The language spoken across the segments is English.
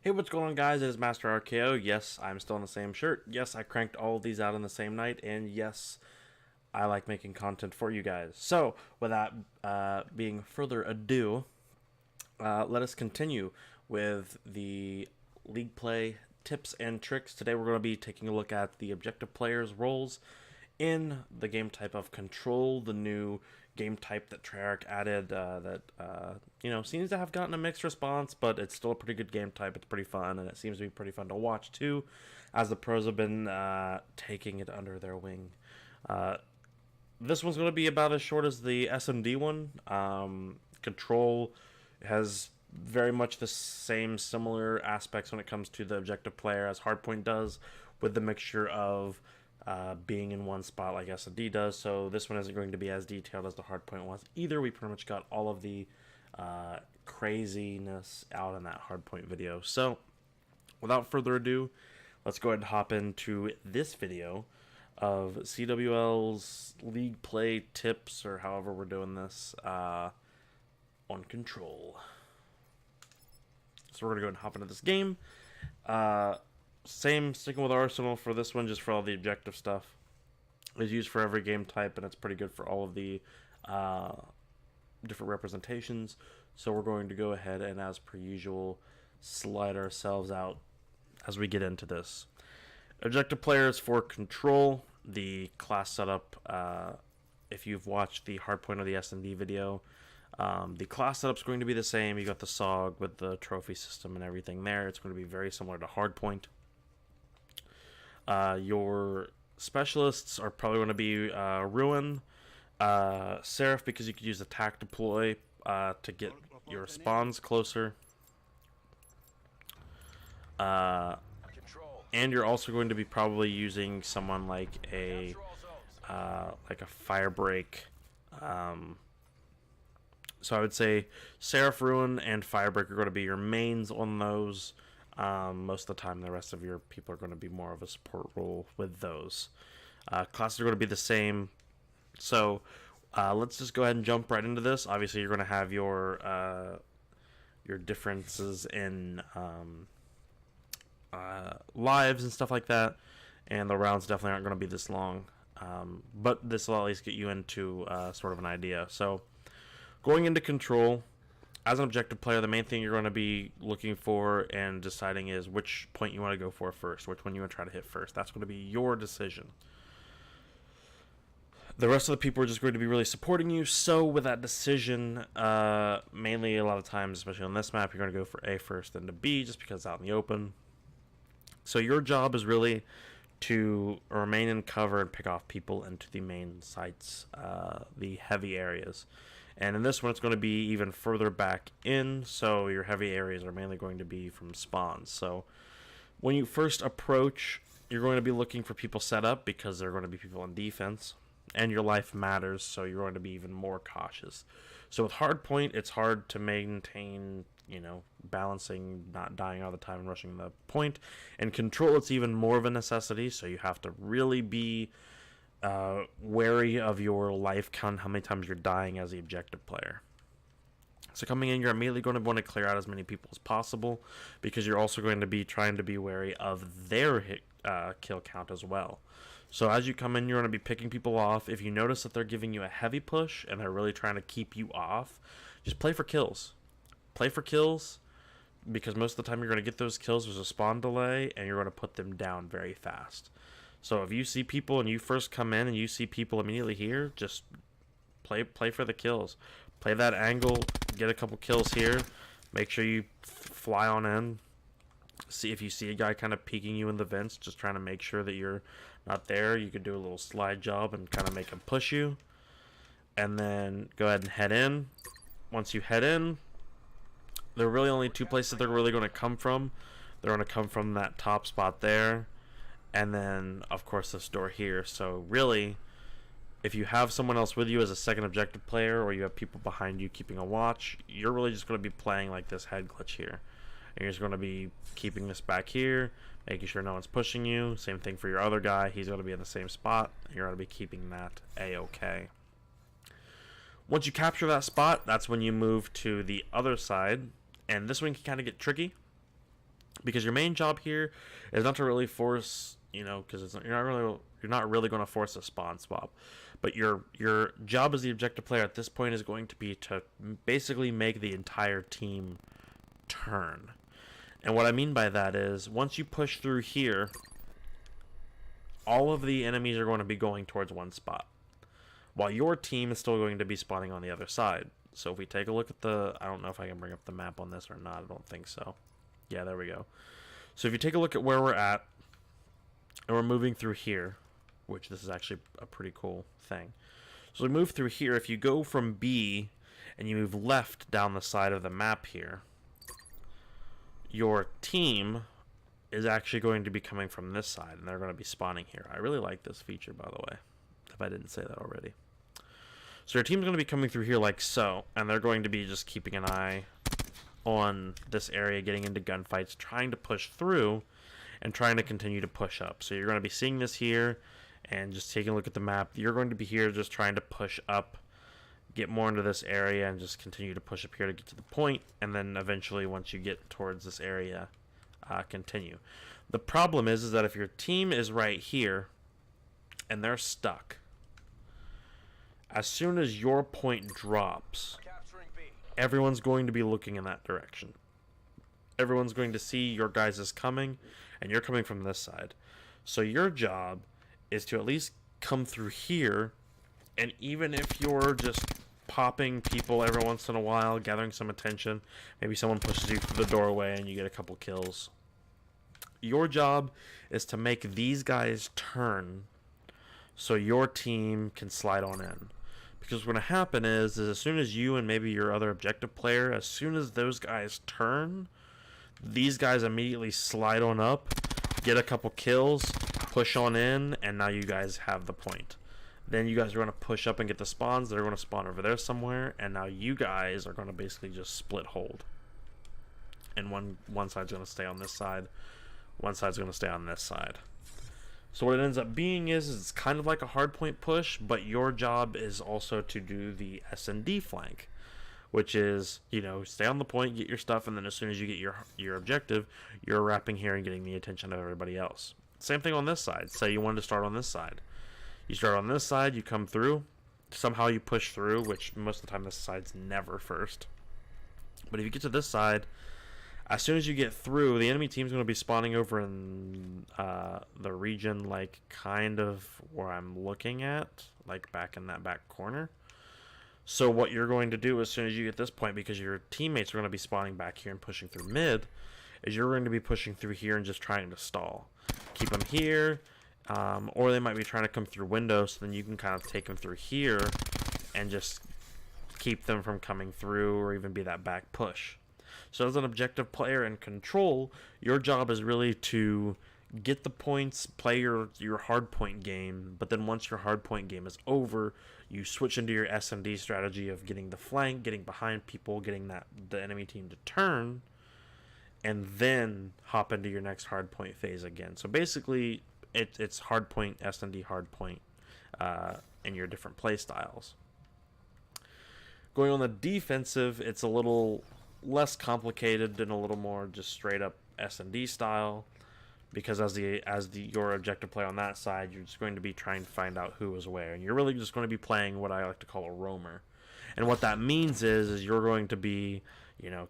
Hey, what's going on, guys? It is Master RKO. Yes, I'm still in the same shirt. Yes, I cranked all of these out on the same night. And yes, I like making content for you guys. So, without being further ado, let us continue with the League Play tips and tricks. Today we're going to be taking a look at the objective players' roles in the game type of Control, the new game type that Treyarch added that seems to have gotten a mixed response, but it's still a pretty good game type. It's pretty fun, and it seems to be pretty fun to watch too, as the pros have been taking it under their wing. This one's going to be about as short as the SMD one. Control has very much the same similar aspects when it comes to the objective player as Hardpoint does, with the mixture of being in one spot like S&D does. So this one isn't going to be as detailed as the Hardpoint was either. We pretty much got all of the craziness out in that Hardpoint video. So without further ado, let's go ahead and hop into this video of CWL's League Play tips, or however we're doing this, on Control. So we're going to go ahead and hop into this game. Sticking with Arsenal for this one, just for all the objective stuff. It's used for every game type, and it's pretty good for all of the different representations. So we're going to go ahead and, as per usual, slide ourselves out as we get into this. Objective players for Control, the class setup. If you've watched the Hardpoint or the S&D video, the class setup is going to be the same. You got the SOG with the trophy system and everything there. It's going to be very similar to Hardpoint. Your specialists are probably going to be Ruin, Seraph, because you could use attack deploy to get your spawns closer. And you're also going to be probably using someone like a Firebreak. So I would say Seraph, Ruin, and Firebreak are going to be your mains on those. Most of the time, the rest of your people are going to be more of a support role with those. Classes are going to be the same. So let's just go ahead and jump right into this. Obviously, you're going to have your differences in lives and stuff like that, and the rounds definitely aren't going to be this long. But this will at least get you into sort of an idea. So going into Control, as an objective player, the main thing you're going to be looking for and deciding is which point you want to go for first, which one you want to try to hit first. That's going to be your decision. The rest of the people are just going to be really supporting you. So with that decision, mainly a lot of times, especially on this map, you're going to go for A first, then to B, just because it's out in the open. So your job is really to remain in cover and pick off people into the main sites, the heavy areas. And in this one, it's going to be even further back in, so your heavy areas are mainly going to be from spawns. So when you first approach, you're going to be looking for people set up, because there are going to be people in defense, and your life matters, so you're going to be even more cautious. So with Hardpoint, it's hard to maintain, balancing, not dying all the time and rushing the point. And Control, it's even more of a necessity, so you have to really be wary of your life count, how many times you're dying as the objective player. So coming in, you're immediately going to want to clear out as many people as possible, because you're also going to be trying to be wary of their kill count as well. So as you come in, you're going to be picking people off. If you notice that they're giving you a heavy push and they're really trying to keep you off, just play for kills. Play for kills, because most of the time you're going to get those kills. There's a spawn delay, and you're going to put them down very fast. So if you see people and you first come in and you see people immediately here, just play for the kills. Play that angle, get a couple kills here. Make sure you fly on in. See if you see a guy kind of peeking you in the vents, just trying to make sure that you're not there. You could do a little slide job and kind of make him push you. And then go ahead and head in. Once you head in, there are really only two places they're really going to come from. They're going to come from that top spot there, and then of course this door here. So really, if you have someone else with you as a second objective player, or you have people behind you keeping a watch, you're really just going to be playing like this head glitch here, and you're just going to be keeping this back here, making sure no one's pushing you. Same thing for your other guy, he's going to be in the same spot, and you're going to be keeping that a-okay. Once you capture that spot, that's when you move to the other side, and this one can kind of get tricky. because your main job here is not to really force, because you're not really going to force a spawn swap, but your job as the objective player at this point is going to be to basically make the entire team turn. And what I mean by that is, once you push through here, all of the enemies are going to be going towards one spot, while your team is still going to be spawning on the other side. So if we take a look at I don't know if I can bring up the map on this or not. I don't think so. Yeah, there we go. So if you take a look at where we're at, and we're moving through here, which this is actually a pretty cool thing. So we move through here. If you go from B and you move left down the side of the map here, your team is actually going to be coming from this side, and they're going to be spawning here. I really like this feature, by the way, if I didn't say that already. So your team's going to be coming through here like so, and they're going to be just keeping an eye on this area, getting into gunfights, trying to push through, and trying to continue to push up. So you're going to be seeing this here, and just taking a look at the map. You're going to be here just trying to push up, get more into this area, and just continue to push up here to get to the point, and then eventually, once you get towards this area, continue. The problem is that if your team is right here, and they're stuck, as soon as your point drops, everyone's going to be looking in that direction. Everyone's going to see your guys is coming, and you're coming from this side. So your job is to at least come through here, and even if you're just popping people every once in a while, gathering some attention, maybe someone pushes you through the doorway and you get a couple kills, your job is to make these guys turn so your team can slide on in. Because what's going to happen is as soon as you and maybe your other objective player, as soon as those guys turn, these guys immediately slide on up, get a couple kills, push on in, and now you guys have the point. Then you guys are going to push up and get the spawns. They're going to spawn over there somewhere, and now you guys are going to basically just split hold. And one side's going to stay on this side, one side's going to stay on this side. So what it ends up being is it's kind of like a hardpoint push, but your job is also to do the S&D flank, which is, stay on the point, get your stuff, and then as soon as you get your objective, you're wrapping here and getting the attention of everybody else. Same thing on this side. Say you wanted to start on this side. You start on this side, you come through, somehow you push through, which most of the time this side's never first. But if you get to this side, as soon as you get through, the enemy team's going to be spawning over in the region, like kind of where I'm looking at, like back in that back corner. So what you're going to do as soon as you get this point, because your teammates are going to be spawning back here and pushing through mid, is you're going to be pushing through here and just trying to stall. Keep them here, or they might be trying to come through windows, so then you can kind of take them through here and just keep them from coming through or even be that back push. So as an objective player in control, your job is really to get the points, play your hard point game, but then once your hard point game is over, you switch into your S&D strategy of getting the flank, getting behind people, getting the enemy team to turn, and then hop into your next hard point phase again. So basically, it's hard point, S&D hard point, in your different play styles. Going on the defensive, it's a little less complicated and a little more just straight up S&D style, because as your objective player on that side, you're just going to be trying to find out who is where, and you're really just going to be playing what I like to call a roamer. And what that means is you're going to be,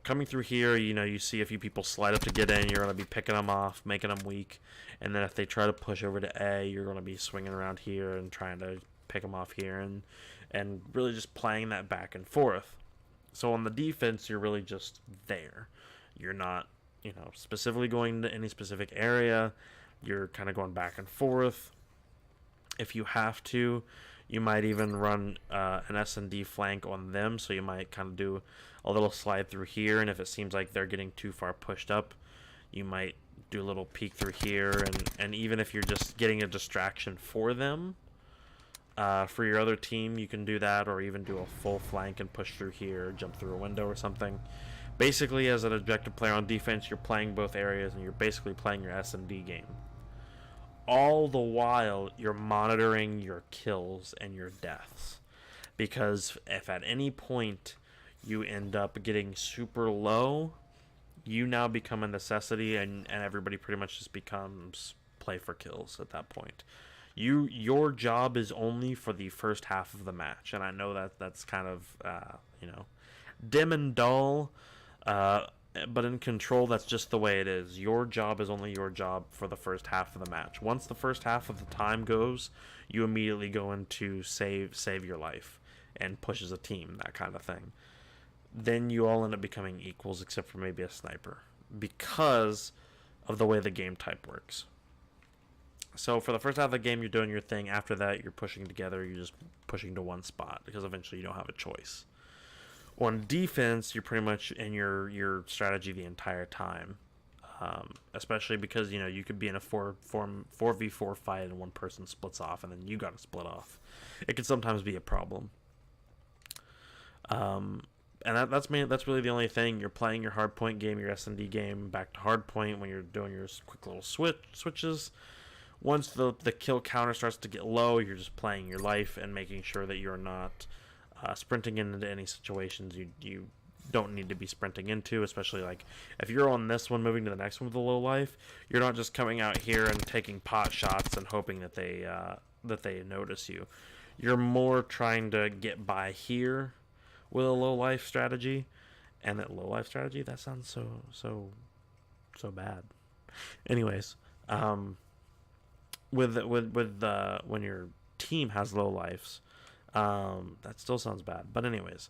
coming through here, you see a few people slide up to get in, you're going to be picking them off, making them weak, and then if they try to push over to A, you're going to be swinging around here and trying to pick them off here, and really just playing that back and forth. So on the defense, you're really just there. You're not, specifically going to any specific area. You're kind of going back and forth. If you have to, you might even run an S&D flank on them. So you might kind of do a little slide through here. And if it seems like they're getting too far pushed up, you might do a little peek through here. And even if you're just getting a distraction for them, for your other team, you can do that, or even do a full flank and push through here, jump through a window or something. Basically, as an objective player on defense, you're playing both areas, and you're basically playing your S&D game. All the while, you're monitoring your kills and your deaths. Because if at any point you end up getting super low, you now become a necessity, and everybody pretty much just becomes play for kills at that point. Your job is only for the first half of the match, and I know that's kind of dim and dull, but in Control that's just the way it is. Your job is only your job for the first half of the match. Once the first half of the time goes, you immediately go into save your life and push as a team, that kind of thing. Then you all end up becoming equals except for maybe a sniper, because of the way the game type works. So for the first half of the game, you're doing your thing. After that, you're pushing together. You're just pushing to one spot because eventually you don't have a choice. On defense, you're pretty much in your strategy the entire time, especially because you could be in a 4v4 fight and one person splits off, and then you got to split off. It can sometimes be a problem. And that's really the only thing. You're playing your hardpoint game, your S&D game, back to hardpoint when you're doing your quick little switches. Once the kill counter starts to get low, you're just playing your life and making sure that you're not sprinting into any situations you don't need to be sprinting into, especially like if you're on this one moving to the next one with a low life, you're not just coming out here and taking pot shots and hoping that they notice you. You're more trying to get by here with a low life strategy, and that low life strategy, that sounds so bad. Anyways, when your team has low lives, that still sounds bad. But anyways,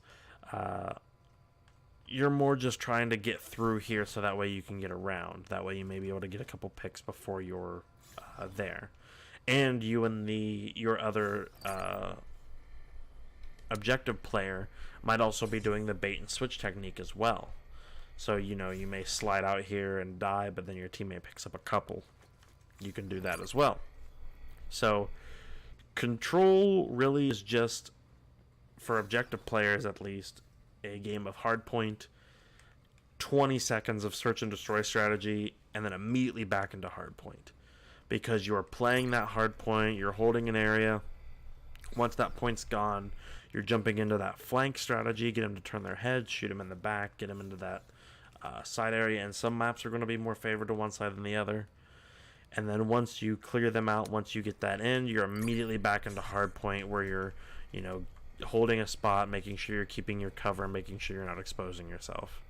you're more just trying to get through here so that way you can get around. That way you may be able to get a couple picks before you're there. And you and your other objective player might also be doing the bait and switch technique as well. So, you may slide out here and die, but then your teammate picks up a couple. You can do that as well. So, Control really is just, for objective players at least, a game of hardpoint, 20 seconds of search and destroy strategy, and then immediately back into hardpoint. Because you're playing that hardpoint, you're holding an area. Once that point's gone, you're jumping into that flank strategy, get them to turn their head, shoot them in the back, get them into that side area, and some maps are going to be more favored to one side than the other. And then once you clear them out, once you get that in, you're immediately back into hardpoint where you're, holding a spot, making sure you're keeping your cover, and making sure you're not exposing yourself.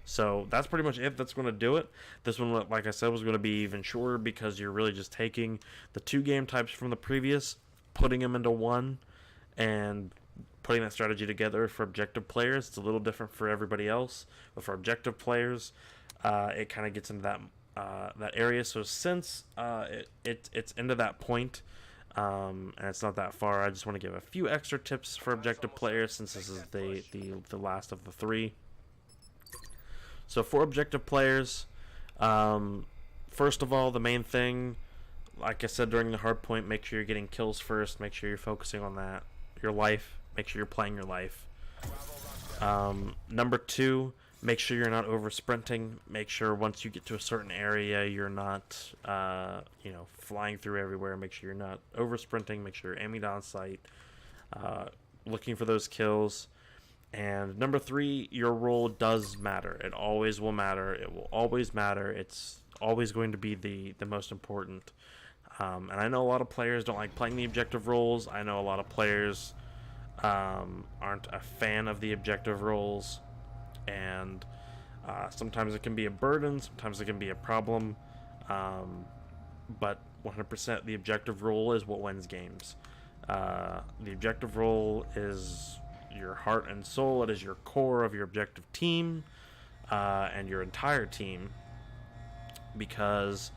So that's pretty much it. That's going to do it. This one, like I said, was going to be even shorter because you're really just taking the two game types from the previous, putting them into one, and putting that strategy together. For objective players, it's a little different for everybody else, but for objective players, it kind of gets into that area. So since it's into that point, and it's not that far, I just want to give a few extra tips for objective players since this is the last of the three. So for objective players, first of all, the main thing, like I said during the hard point, make sure you're getting kills first. Make sure you're focusing on that. Your life. Make sure you're playing your life. Number two, make sure you're not over sprinting. Make sure once you get to a certain area, you're not, flying through everywhere. Make sure you're not over sprinting. Make sure you're aiming down sight, looking for those kills. And number three, your role does matter. It always will matter. It will always matter. It's always going to be the most important. And I know a lot of players don't like playing the objective roles. I know a lot of players aren't a fan of the objective roles. And sometimes it can be a burden. Sometimes it can be a problem. But 100% the objective role is what wins games. The objective role is your heart and soul. It is your core of your objective team and your entire team, because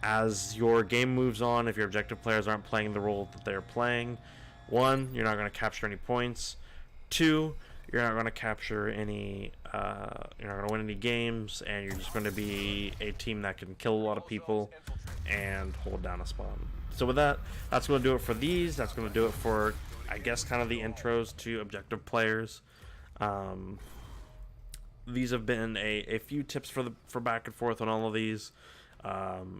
as your game moves on, if your objective players aren't playing the role that they're playing, one, you're not going to capture any points. Two, you're not going to capture any you're not going to win any games, and you're just going to be a team that can kill a lot of people and hold down a spawn. So with that, that's going to do it for these. That's going to do it for, I guess, kind of the intros to objective players. These have been a few tips for back and forth on all of these.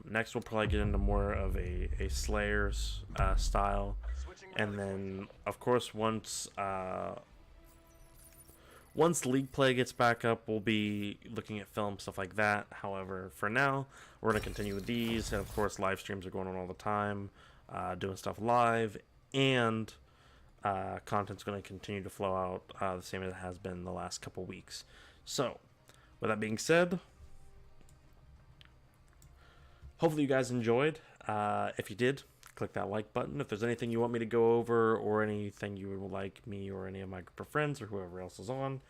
Next, we'll probably get into more of a Slayer's style, and then, of course, once Once league play gets back up, we'll be looking at film, stuff like that. However, for now, we're going to continue with these. And of course, live streams are going on all the time, doing stuff live. And content's going to continue to flow out the same as it has been the last couple weeks. So, with that being said, hopefully you guys enjoyed. If you did, click that like button. If there's anything you want me to go over or anything you would like me or any of my group of friends or whoever else is on,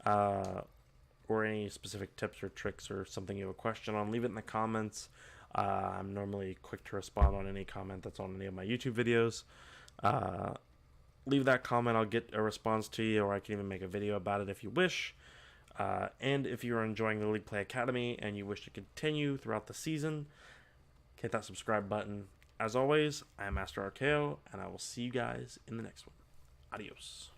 or any specific tips or tricks or something you have a question on, leave it in the comments. I'm normally quick to respond on any comment that's on any of my YouTube videos. Leave that comment. I'll get a response to you, or I can even make a video about it if you wish. And if you're enjoying the League Play Academy and you wish to continue throughout the season, hit that subscribe button. As always, I am Master Archeo, and I will see you guys in the next one. Adios.